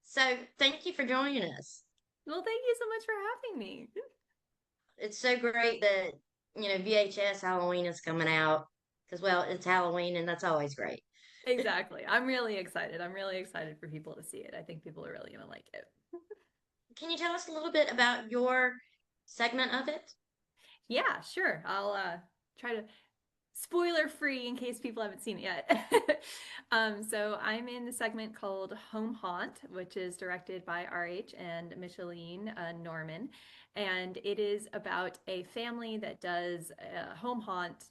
So thank you for joining us. Well, thank you so much for having me. It's so great that, VHS Halloween is coming out because, well, it's Halloween and that's always great. Exactly. I'm really excited. I'm really excited for people to see it. I think people are really going to like it. Can you tell us a little bit about your segment of it? Yeah, sure. I'll try to spoiler free in case people haven't seen it yet. So I'm in the segment called Home Haunt, which is directed by RH and Micheline Norman. And it is about a family that does a home haunt,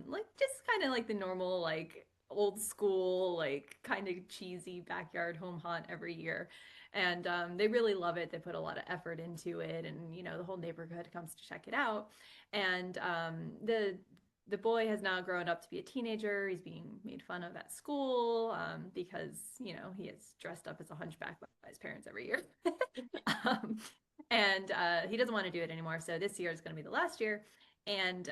like just kind of like the normal, like old school, like kind of cheesy backyard home haunt every year. And they really love it. They put a lot of effort into it, and the whole neighborhood comes to check it out. And the boy has now grown up to be a teenager. He's being made fun of at school because, he is dressed up as a hunchback by his parents every year. um, and he doesn't want to do it anymore. So this year is going to be the last year. And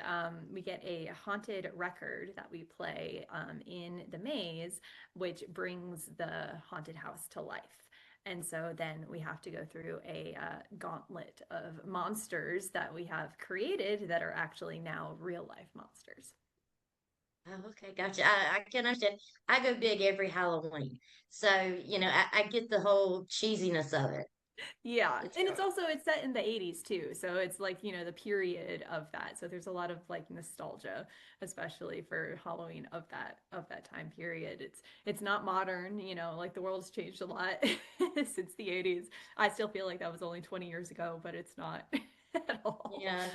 we get a haunted record that we play in the maze, which brings the haunted house to life. And so then we have to go through a gauntlet of monsters that we have created that are actually now real life monsters. Oh, okay, gotcha. I can understand. I go big every Halloween. So, I get the whole cheesiness of it. Yeah, It's and fun. it's set in the 80s too. So it's like, the period of that. So there's a lot of like nostalgia, especially for Halloween of that time period. It's not modern, like the world's changed a lot since the 80s. I still feel like that was only 20 years ago, but it's not at all. Yeah,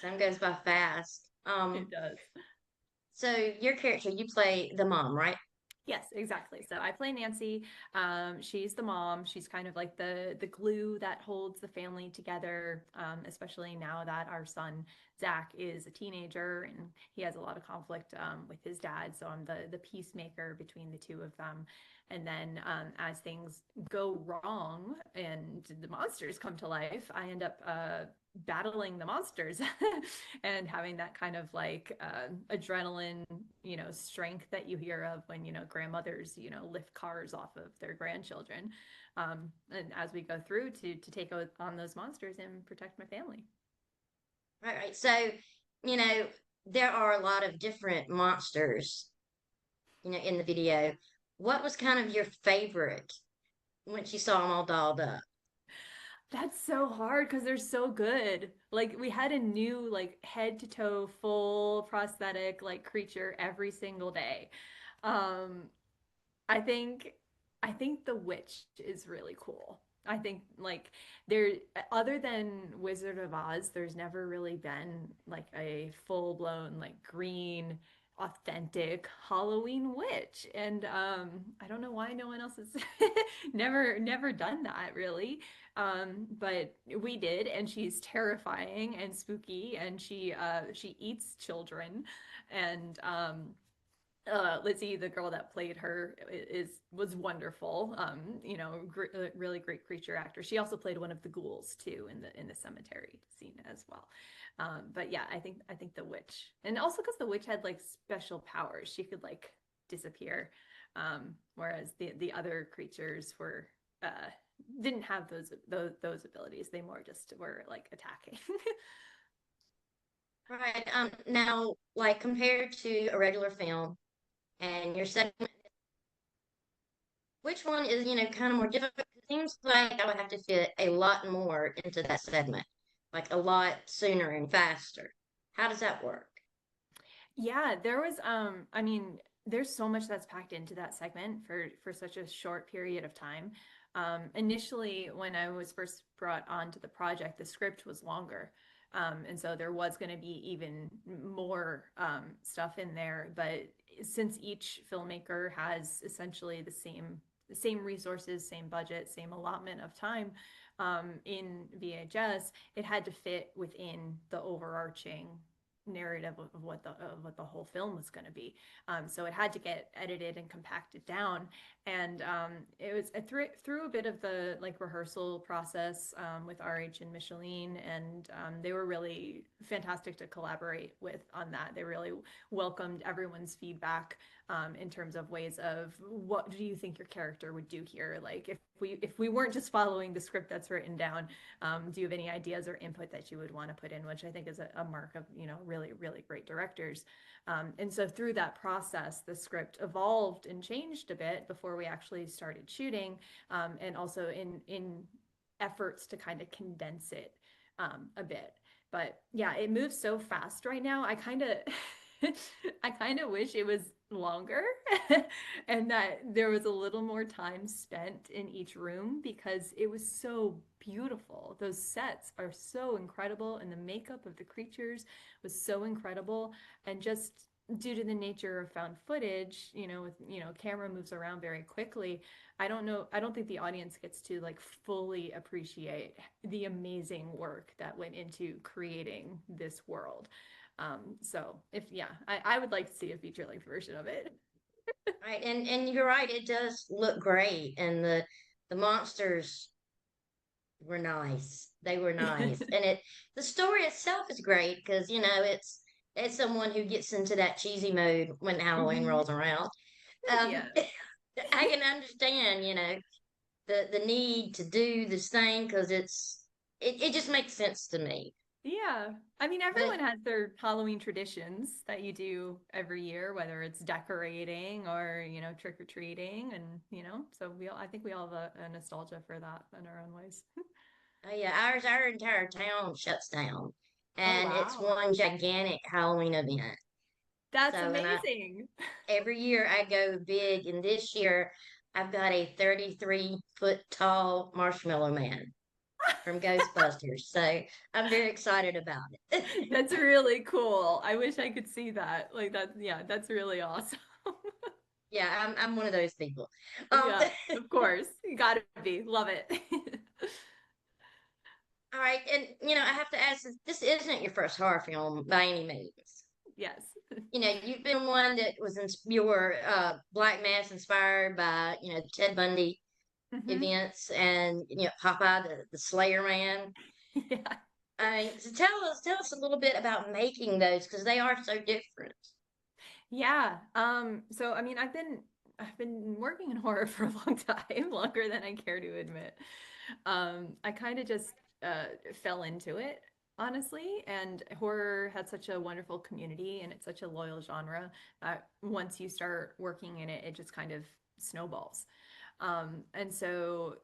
time goes by fast. It does. So your character, you play the mom, right? Yes, exactly. So I play Nancy. She's the mom. She's kind of like the glue that holds the family together, especially now that our son Zach is a teenager and he has a lot of conflict with his dad. So I'm the peacemaker between the two of them. And then as things go wrong and the monsters come to life, I end up battling the monsters and having that kind of like adrenaline, strength that you hear of when, grandmothers, lift cars off of their grandchildren. And as we go through to take on those monsters and protect my family. Right, right. So, you know, there are a lot of different monsters, in the video. What was kind of your favorite once you saw them all dolled up? That's so hard because they're so good. Like we had a new like head to toe full prosthetic like creature every single day. Um I think I think the witch is really cool. I think like there other than Wizard of Oz, there's never really been like a full-blown like green authentic Halloween witch. And I don't know why no one else has never done that really. But we did, and she's terrifying and spooky, and she eats children. And Lizzie, the girl that played her, was wonderful. Really great creature actor. She also played one of the ghouls too in the cemetery scene as well. But yeah, I think the witch, and also because the witch had like special powers, she could like disappear, whereas the other creatures were didn't have those abilities. They more just were like attacking. Right. Now, like compared to a regular film and your segment, which one is, kind of more difficult? It seems like I would have to fit a lot more into that segment, like a lot sooner and faster. How does that work? Yeah, there was I mean, there's so much that's packed into that segment for such a short period of time. Initially, when I was first brought onto the project, the script was longer. And so there was going to be even more stuff in there, but since each filmmaker has essentially the same resources, same budget, same allotment of time in VHS, it had to fit within the overarching narrative of what the whole film was going to be. So it had to get edited and compacted down, and it was through a bit of the like rehearsal process with RH and Micheline, and they were really fantastic to collaborate with on that. They really welcomed everyone's feedback in terms of ways of what do you think your character would do here? Like if we weren't just following the script that's written down, do you have any ideas or input that you would want to put in? Which I think is a mark of really really great directors. And so through that process, the script evolved and changed a bit before we actually started shooting, and also in efforts to kind of condense it a bit. But yeah, it moves so fast right now. I kind of I kind of wish it was longer and that there was a little more time spent in each room because it was so beautiful. Those sets are so incredible, and the makeup of the creatures was so incredible. And just due to the nature of found footage, with camera moves around very quickly. I don't think the audience gets to like fully appreciate the amazing work that went into creating this world. So if yeah, I would like to see a feature length version of it. Right, and you're right, it does look great, and the monsters were nice. They were nice, and the story itself is great because it's someone who gets into that cheesy mode when Halloween Mhm. rolls around. Yeah. I can understand, the need to do this thing because it just makes sense to me. Yeah. I mean, But everyone has their Halloween traditions that you do every year, whether it's decorating or, trick or treating. And, so I think we all have a nostalgia for that in our own ways. yeah, our entire town shuts down, Oh, and it's wow. one gigantic Halloween event. That's So, and amazing. every year I go big, and this year I've got a 33-foot tall marshmallow man from Ghostbusters. So I'm very excited about it. That's really cool. I wish I could see that. Like that, yeah, that's really awesome. Yeah, I'm one of those people. Um, Yeah, of course. You gotta be. Love it. all right, and I have to ask, this isn't your first horror film by any means. Yes. You've been one that you were Black Mass inspired by Ted Bundy Hmm. events, and Popeye the Slayer Man. Yeah. I mean, so tell us a little bit about making those because they are so different. Yeah. So I mean, I've been working in horror for a long time, longer than I care to admit. I kind of just fell into it, honestly, and horror had such a wonderful community and it's such a loyal genre that once you start working in it, it just kind of snowballs. And so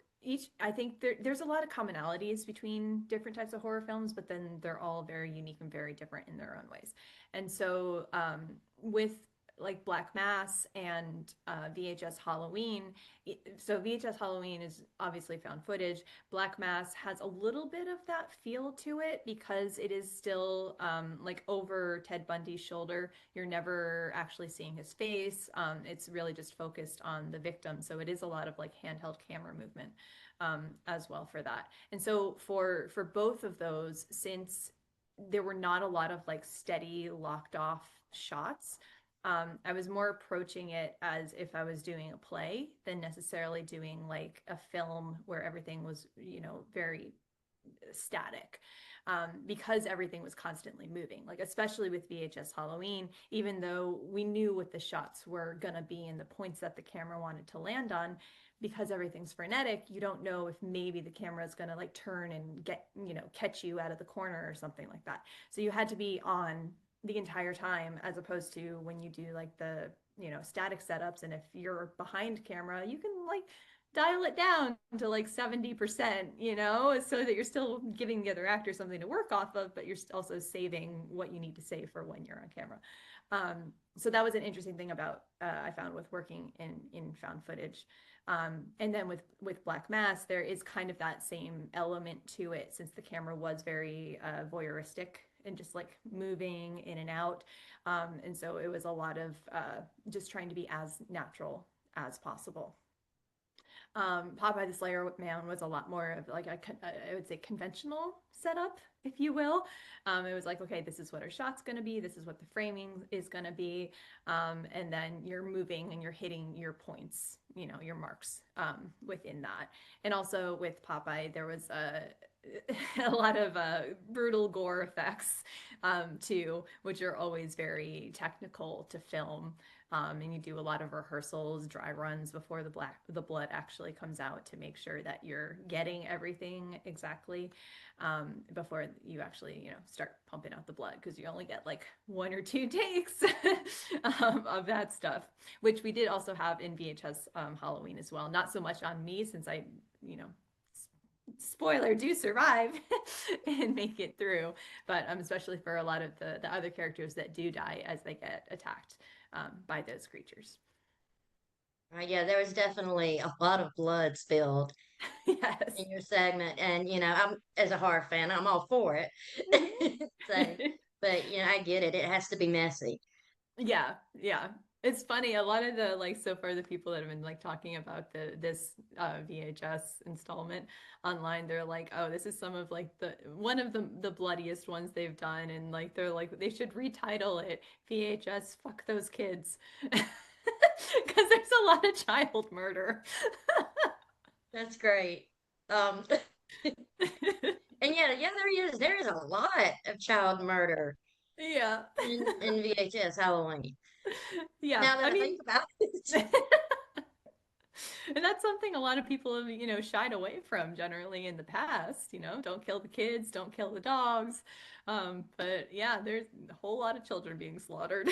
I think there's a lot of commonalities between different types of horror films, but then they're all very unique and very different in their own ways. And so with like Black Mass and VHS Halloween, so VHS Halloween is obviously found footage. Black Mass has a little bit of that feel to it because it is still like over Ted Bundy's shoulder. You're never actually seeing his face. It's really just focused on the victim. So it is a lot of like handheld camera movement as well for that. And so for both of those, since there were not a lot of like steady locked off shots, I was more approaching it as if I was doing a play than necessarily doing like a film where everything was, very static. Because everything was constantly moving, like especially with VHS Halloween, even though we knew what the shots were gonna be and the points that the camera wanted to land on, because everything's frenetic, you don't know if maybe the camera is gonna like turn and get, catch you out of the corner or something like that. So you had to be on the entire time as opposed to when you do like the static setups, and if you're behind camera you can like dial it down to like 70%, so that you're still giving the other actor something to work off of, but you're also saving what you need to save for when you're on camera. So that was an interesting thing about I found with working in found footage. And then with Black Mass, there is kind of that same element to it since the camera was very voyeuristic and just like moving in and out. And so it was a lot of just trying to be as natural as possible. Popeye the Slayer Man was a lot more of like I would say conventional setup if you will. It was like, okay, this is what our shot's going to be. This is what the framing is going to be. And then you're moving and you're hitting your points, your marks within that. And also with Popeye, there was a lot of brutal gore effects too, which are always very technical to film. And you do a lot of rehearsals, dry runs before the blood actually comes out to make sure that you're getting everything exactly before you actually, start pumping out the blood, because you only get like 1 or 2 takes of that stuff, which we did also have in VHS Halloween as well. Not so much on me, since I, you know, spoiler, do survive and make it through, but especially for a lot of the other characters that do die as they get attacked by those creatures. Yeah, there was definitely a lot of blood spilled Yes. in your segment, and I'm as a horror fan, I'm all for it. So, but I get it. It has to be messy. Yeah, yeah. It's funny. A lot of the like so far the people that have been like talking about this VHS installment online, they're like, oh, this is some of like the one of the bloodiest ones they've done, and like they're like they should retitle it VHS Fuck Those Kids. Because there's a lot of child murder. That's great. Um, and yeah, there is a lot of child murder Yeah. in VHS Halloween. Yeah. Now that I I mean, think about it. and that's something a lot of people have, shied away from generally in the past, don't kill the kids, don't kill the dogs. But yeah, there's a whole lot of children being slaughtered.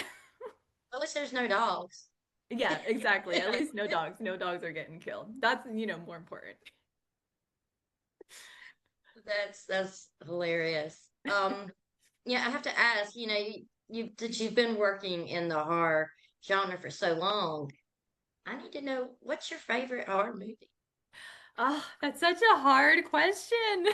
At least there's no dogs. Yeah, exactly. At least no dogs. No dogs are getting killed. That's, more important. That's hilarious. Yeah, I have to ask, that you've been working in the horror genre for so long. I need to know, what's your favorite horror movie? Oh, that's such a hard question.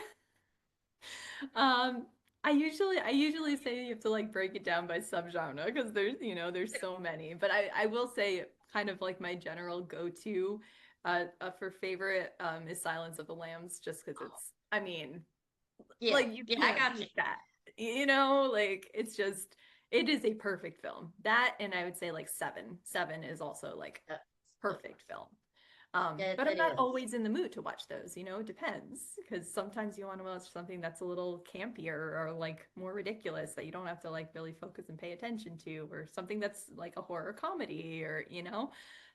Um, I usually say you have to like break it down by subgenre, because there's so many. But I will say kind of like my general go-to for favorite is Silence of the Lambs, just because it's, I mean, Yeah, like you yeah, I can't got you. beat that. Like it's just it is a perfect film. That, and I would say like Seven. Seven is also like Uh, perfect film. yeah, But I'm that not is. always in the mood to watch those, it depends. Because sometimes you want to watch something that's a little campier or like more ridiculous, that you don't have to like really focus and pay attention to, or something that's like a horror comedy, or.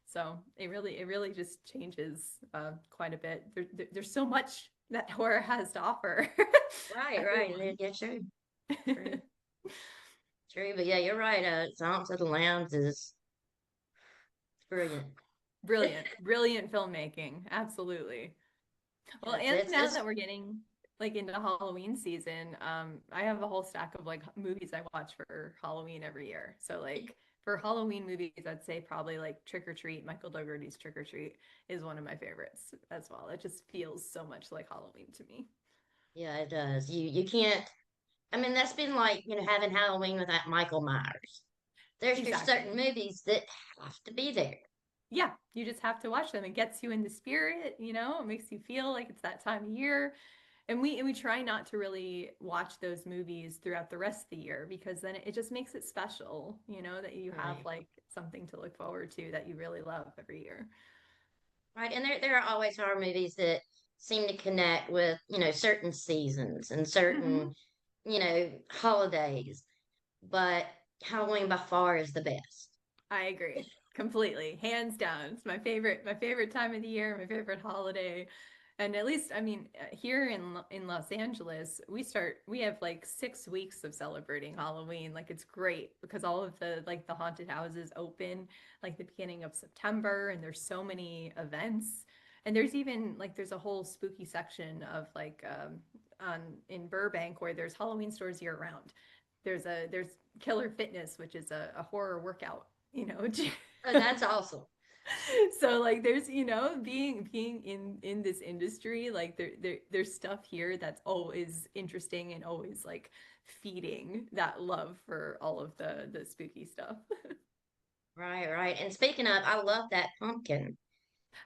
So it really just changes quite a bit. There's so much that horror has to offer. Right, right. Everyone. Yeah, true, true, true. But yeah, you're right. Silence of the Lambs is brilliant. Brilliant, brilliant filmmaking. Absolutely. Well, Yes, and now it's that we're getting like into Halloween season, I have a whole stack of like movies I watch for Halloween every year. So like for Halloween movies, I'd say probably like Trick or Treat, Michael Dougherty's Trick or Treat is one of my favorites as well. It just feels so much like Halloween to me. yeah, it does. You can't. I mean, that's been like having Halloween without Michael Myers. There's just certain Exactly. movies that have to be there. Yeah, you just have to watch them. It gets you in the spirit, it makes you feel like it's that time of year. And we try not to really watch those movies throughout the rest of the year, because then it just makes it special, that you have Right. like something to look forward to that you really love every year. Right. And there are always horror movies that seem to connect with, certain seasons and certain, Hmm. holidays. But Halloween by far is the best. I agree completely, hands down. It's my favorite time of the year, my favorite holiday. And at least, I mean, here in Los Angeles, we have like 6 weeks of celebrating Halloween. Like it's great because all of the haunted houses open like the beginning of September, and there's so many events. And there's even like there's a whole spooky section of like on in Burbank, where there's Halloween stores year round. There's Killer Fitness, which is a horror workout, Oh, that's awesome. so like there's being in this industry, like there's stuff here that's always interesting and always like feeding that love for all of the spooky stuff. Right, right. And speaking of, I love that pumpkin.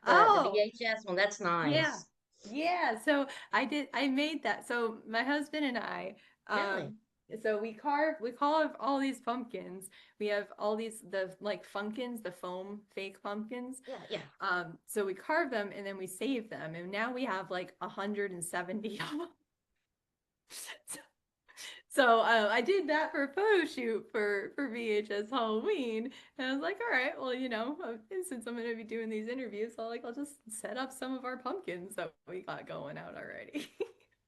The Oh, VHS one, that's yeah. nice. Yeah, so I made that. So my husband and I, Really? Um, so we carve all these pumpkins. We have all these the like funkins, the foam fake pumpkins. Yeah, yeah. So we carve them and then we save them, and now we have like 170 of them. So I did that for a photo shoot for VHS Halloween, and I was like, all right, well, since I'm going to be doing these interviews, I'll just set up some of our pumpkins that we got going out already.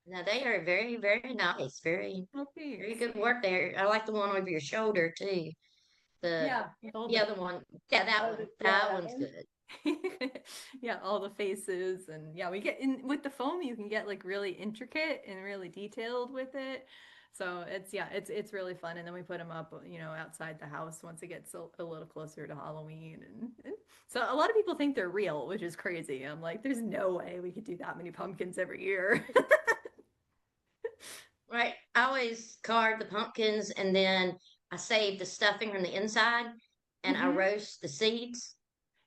Now they are very, very nice. Very, Well, very thanks. good work there. I like the one over your shoulder too. The Yeah, with all the other one. Yeah, that one. yeah, That that one's one. good. Yeah, all the faces, and yeah, we get in with the foam, you can get like really intricate and really detailed with it. So it's really fun. And then we put them up, outside the house once it gets a little closer to Halloween. And so a lot of people think they're real, which is crazy. I'm like, there's no way we could do that many pumpkins every year. Right. I always carve the pumpkins and then I save the stuffing from the inside and I Hmm. roast the seeds.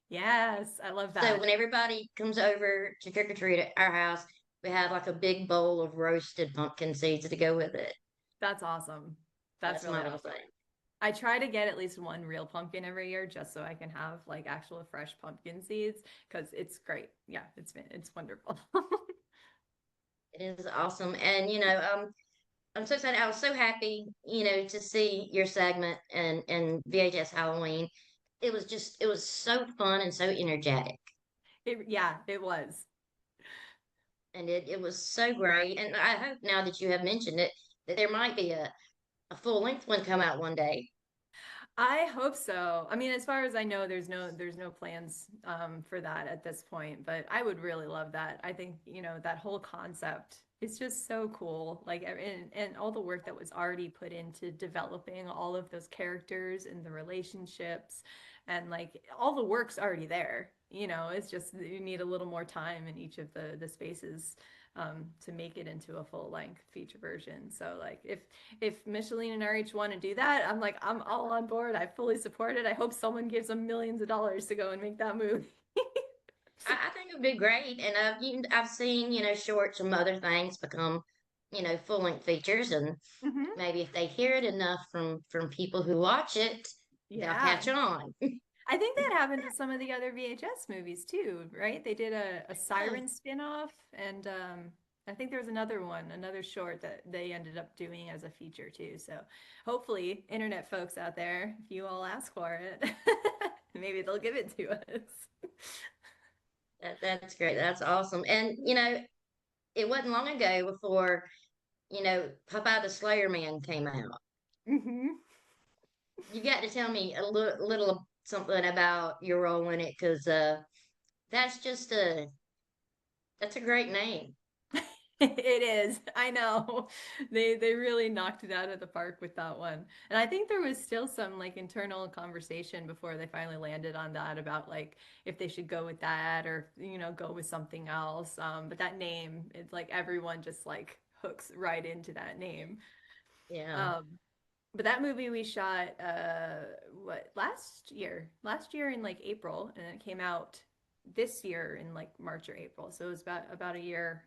Yes, I love So that. when everybody comes over to trick or treat at our house, we have like a big bowl of roasted pumpkin seeds to go with it. That's awesome. That's That's really my little awesome. thing. I try to get at least one real pumpkin every year just so I can have like actual fresh pumpkin seeds because it's great. Yeah, it's wonderful. It is awesome. And I'm so excited. I was so happy, to see your segment and VHS Halloween. It was so fun and so energetic. Yeah, it was. And it was so great. And I hope now that you have mentioned it, that there might be a full length one come out one day. I hope so. I mean, as far as I know, there's no plans for that at this point, but I would really love that. I think, that whole concept is just so cool. Like and all the work that was already put into developing all of those characters and the relationships and like all the work's already there. It's just you need a little more time in each of the spaces to make it into a full length feature version. So like if Micheline and RH want to do that, I'm all on board. I fully support it. I hope someone gives them millions of dollars to go and make that movie. I think it would be great. And I've seen, shorts from other things become, full length features. And Hmm. maybe if they hear it enough from people who watch it, they'll Yeah. catch on. I think that happened with some of the other VHS movies too, right? They did a Yeah. Siren spin-off, and I think there was another one, another short that they ended up doing as a feature too. So hopefully, internet folks out there, if you all ask for it, maybe they'll give it to us. That's great. That's awesome. And it wasn't long ago before, Popeye the Slayer Man came out. Hmm. You got to tell me a little something about your role in it, because that's just that's a great name. It is. I know. They really knocked it out of the park with that one. And I think there was still some like internal conversation before they finally landed on that about like if they should go with that or go with something else. But that name, it's like everyone just like hooks right into that name. Yeah. Um, but that movie we shot what last year in like April, and it came out this year in like March or April. So it was about a year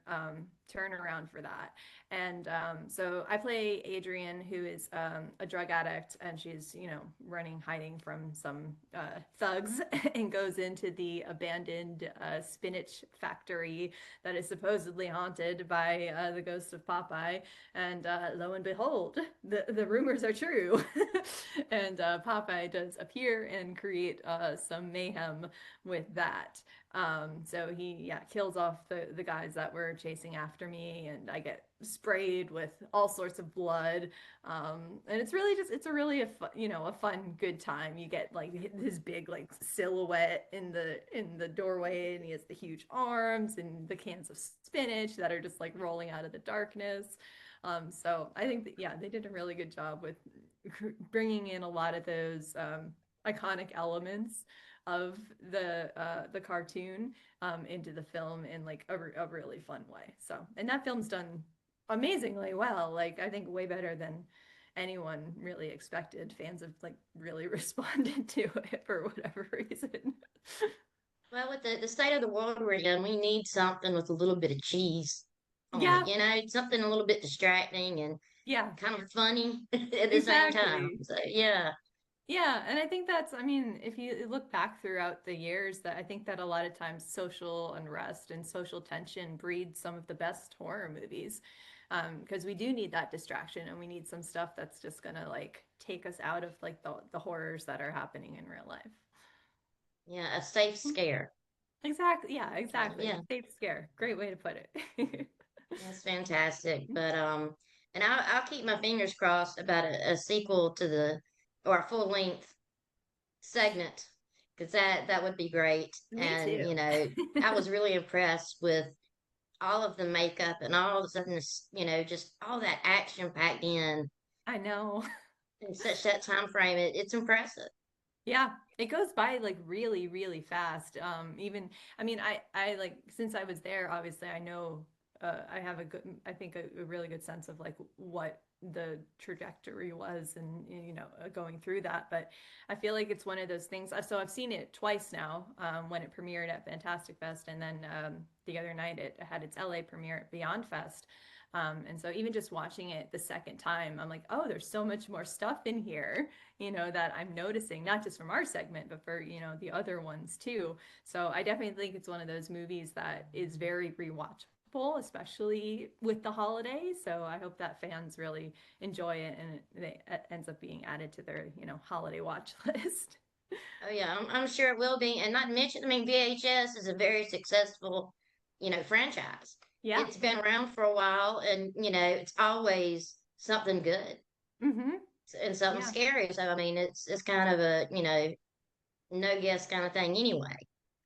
turnaround for that. And so I play Adrian, who is a drug addict, and she's running, hiding from some thugs, and goes into the abandoned spinach factory that is supposedly haunted by the ghost of Popeye. And lo and behold, the rumors are true. And Popeye does appear and create some mayhem with that. So he, yeah, kills off the guys that were chasing after me, and I get sprayed with all sorts of blood. And it's really just, it's a really a fun, good time. You get like his big like silhouette in the doorway, and he has the huge arms and the cans of spinach that are just like rolling out of the darkness. So I think that, yeah, they did a really good job with bringing in a lot of those iconic elements of the cartoon into the film in like a really fun way. So, and that film's done amazingly well. Like I think way better than anyone really expected. Fans have like really responded to it for whatever reason. Well, with the state of the world we're in, we need something with a little bit of cheese on it. Yeah. Something a little bit distracting and Yeah, kind of funny at the same time. exactly. So yeah, Yeah, and I think that's, I mean, if you look back throughout the years, that I think that a lot of times social unrest and social tension breeds some of the best horror movies. Because we do need that distraction and we need some stuff that's just gonna like take us out of like the horrors that are happening in real life. yeah, a safe scare. Exactly. Yeah, exactly. Yeah, Safe scare. Great way to put it. that's fantastic. But and I'll keep my fingers crossed about a sequel to the or a full length segment because that would be great. Me And too. I was really impressed with all of the makeup and all of a sudden, just all that action packed I know. in such that time frame. It's impressive. Yeah, it goes by like really, really fast. Even, I mean, I like since I was there, obviously, I know, I have a good, I think a really good sense of like what the trajectory was and, going through that. But I feel like it's one of those things. So I've seen it twice now, when it premiered at Fantastic Fest, and then the other night it had its LA premiere at Beyond Fest. And so even just watching it the second time, I'm like, oh, there's so much more stuff in here, that I'm noticing, not just from our segment, but for, the other ones too. So I definitely think it's one of those movies that is very rewatchable, especially with the holidays. So I hope that fans really enjoy it and it ends up being added to their, holiday watch list. Oh yeah, I'm sure it will be. And not to mention, I mean, VHS is a very successful, franchise. Yeah. It's been around for a while, and it's always something good Mm-hmm. and something Yeah. scary. So I mean, it's kind of a no guess kind of thing anyway.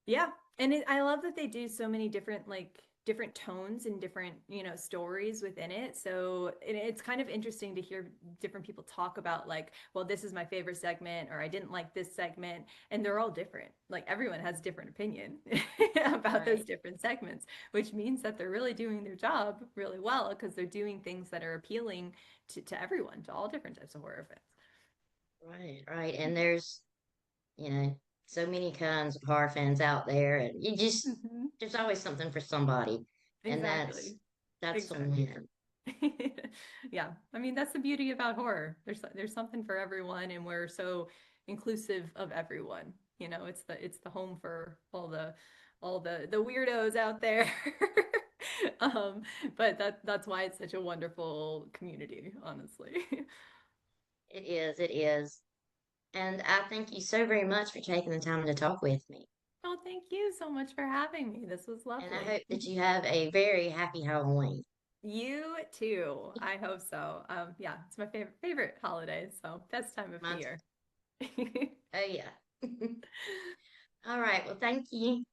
Yeah. And I love that they do so many different like different tones and different, stories within it. So it's kind of interesting to hear different people talk about like, well, this is my favorite segment or I didn't like this segment, and they're all different. Like everyone has different opinion about those Right, different segments, which means that they're really doing their job really well because they're doing things that are appealing to everyone, to all different types of horror fans. right, right. And you know, so many kinds of horror fans out there, and Hmm. there's always something for somebody, and Exactly. that's a Exactly. win. Yeah, I mean that's the beauty about horror. There's something for everyone, and we're so inclusive of everyone. It's the home for all the weirdos out there. Um, but that's why it's such a wonderful community, honestly. It is. And I thank you so very much for taking the time to talk with me. Oh, thank you so much for having me. This was And I lovely. hope that you have a very happy Halloween. You too. I hope so. Yeah, it's my favorite holiday, so best time of the Mine's, year. oh, yeah. All right. Well, thank you.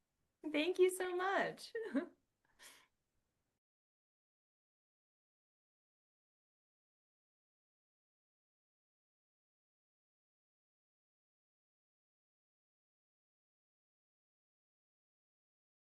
Thank you so much.